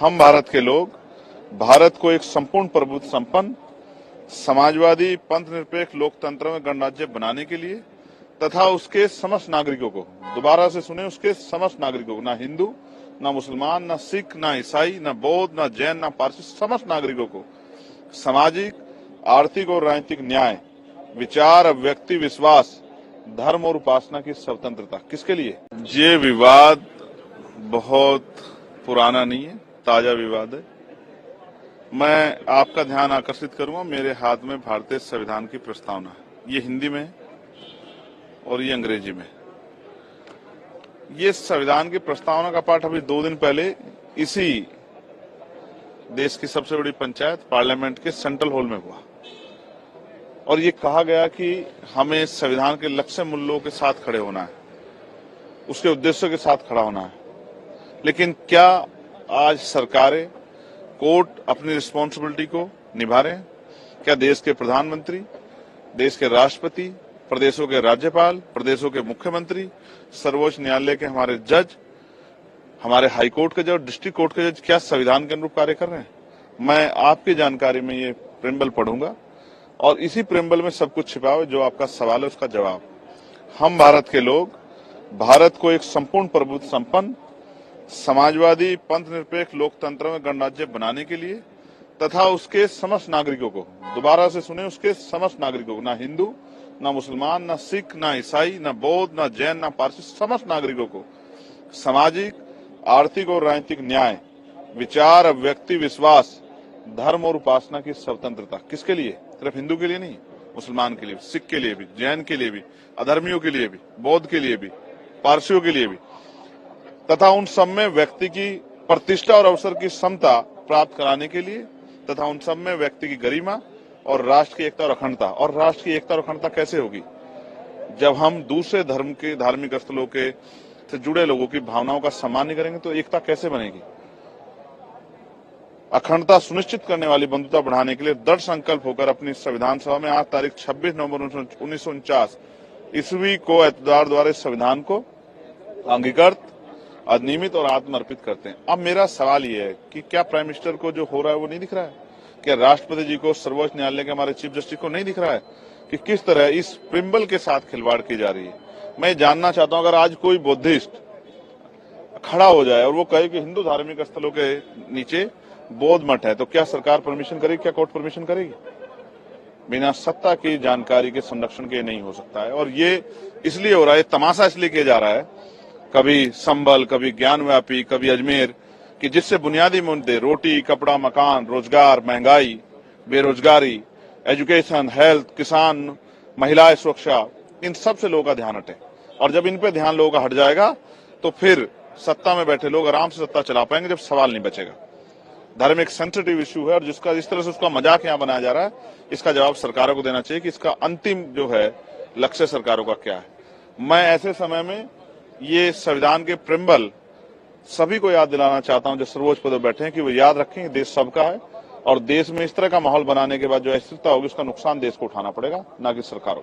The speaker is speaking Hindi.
हम भारत के लोग भारत को एक संपूर्ण प्रभुत्व संपन्न समाजवादी पंथ निरपेक्ष लोकतंत्र में गणराज्य बनाने के लिए तथा उसके समस्त नागरिकों को, दोबारा से सुने, उसके समस्त नागरिकों को, ना हिंदू, ना मुसलमान, ना सिख, ना ईसाई, ना बौद्ध, ना जैन, ना पारसी, समस्त नागरिकों को सामाजिक, आर्थिक और राजनीतिक न्याय, विचार, अभिव्यक्ति, विश्वास, धर्म और उपासना की स्वतंत्रता। किसके लिए? ये विवाद बहुत पुराना नहीं है, ताजा विवाद है। मैं आपका ध्यान आकर्षित करूंगा, मेरे हाथ में भारतीय संविधान की प्रस्तावना है। ये हिंदी में है और ये अंग्रेजी में। ये संविधान की प्रस्तावना का पाठ अभी 2 दिन पहले इसी देश की सबसे बड़ी पंचायत पार्लियामेंट के सेंट्रल हॉल में हुआ और ये कहा गया कि हमें संविधान के लक्ष्य मूल्यों के साथ खड़े होना है, उसके उद्देश्यों के साथ खड़ा होना है। लेकिन क्या आज सरकारें, कोर्ट अपनी रिस्पॉन्सिबिलिटी को निभा रहे हैं? क्या देश के प्रधानमंत्री, देश के राष्ट्रपति, प्रदेशों के राज्यपाल, प्रदेशों के मुख्यमंत्री, सर्वोच्च न्यायालय के हमारे जज, हमारे हाई कोर्ट के जज, डिस्ट्रिक्ट कोर्ट के जज क्या संविधान के अनुरूप कार्य कर रहे हैं? मैं आपकी जानकारी में ये प्रेम्बल पढ़ूंगा और इसी प्रेम्बल में सब कुछ छिपा हुआ, जो आपका सवाल है उसका जवाब। हम भारत के लोग भारत को एक संपूर्ण प्रभुत्व संपन्न समाजवादी पंथ निरपेक्ष लोकतंत्र में गणराज्य बनाने के लिए तथा उसके समस्त नागरिकों को, दोबारा से सुने, उसके समस्त नागरिकों को, ना हिंदू, ना मुसलमान, ना सिख, ना ईसाई, ना बौद्ध, ना जैन, ना पारसी, समस्त नागरिकों को सामाजिक, आर्थिक और राजनीतिक न्याय, विचार, अभिव्यक्ति, विश्वास, धर्म और उपासना की स्वतंत्रता। किसके लिए? सिर्फ हिंदू के लिए नहीं, मुसलमान के लिए, सिख के लिए भी, जैन के लिए भी, अधर्मियों के लिए भी, बौद्ध के लिए भी, पारसियों के लिए भी, तथा उन सब में व्यक्ति की प्रतिष्ठा और अवसर की समता प्राप्त कराने के लिए तथा उन सब में व्यक्ति की गरिमा और राष्ट्र की एकता और अखंडता। और राष्ट्र की एकता और अखंडता कैसे होगी? जब हम दूसरे धर्म के धार्मिक स्थलों के से जुड़े लोगों की भावनाओं का सम्मान नहीं करेंगे तो एकता कैसे बनेगी? अखंडता सुनिश्चित करने वाली बंधुता बढ़ाने के लिए दृढ़ संकल्प होकर अपनी संविधान सभा में आज तारीख 26 नवंबर 1949 ईस्वी को एतदार द्वारा इस संविधान को अंगीकृत, अधिनियमित और आत्मर्पित करते हैं। अब मेरा सवाल ये है कि क्या प्राइम मिनिस्टर को जो हो रहा है वो नहीं दिख रहा है? क्या राष्ट्रपति जी को, सर्वोच्च न्यायालय के हमारे चीफ जस्टिस को नहीं दिख रहा है कि किस तरह इस प्रिम्बल के साथ खिलवाड़ की जा रही है? मैं जानना चाहता हूं, अगर आज कोई बुद्धिस्ट खड़ा हो जाए और वो कहे कि हिंदू धार्मिक स्थलों के नीचे बौद्ध मठ है, तो क्या सरकार परमिशन करेगी? क्या कोर्ट परमिशन करेगी? बिना सत्ता की जानकारी के संरक्षण के नहीं हो सकता है। और ये इसलिए हो रहा है, तमाशा इसलिए किया जा रहा है, कभी संभल, कभी ज्ञानव्यापी, कभी अजमेर, कि जिससे बुनियादी मुद्दे रोटी, कपड़ा, मकान, रोजगार, महंगाई, बेरोजगारी, एजुकेशन, हेल्थ, किसान, महिलाएं, सुरक्षा, इन सब से लोगों का ध्यान हटे। और जब इन पे ध्यान लोगों का हट जाएगा तो फिर सत्ता में बैठे लोग आराम से सत्ता चला पाएंगे, जब सवाल नहीं बचेगा। धर्म एक सेंसिटिव इश्यू है और जिसका जिस तरह से उसका मजाक यहाँ बनाया जा रहा है, इसका जवाब सरकारों को देना चाहिए कि इसका अंतिम जो है लक्ष्य सरकारों का क्या है। मैं ऐसे समय में ये संविधान के प्रिम्बल सभी को याद दिलाना चाहता हूं जो सर्वोच्च पद पर बैठे हैं, कि वो याद रखें देश सबका है और देश में इस तरह का माहौल बनाने के बाद जो अस्थिरता होगी उसका नुकसान देश को उठाना पड़ेगा, ना कि सरकारों को।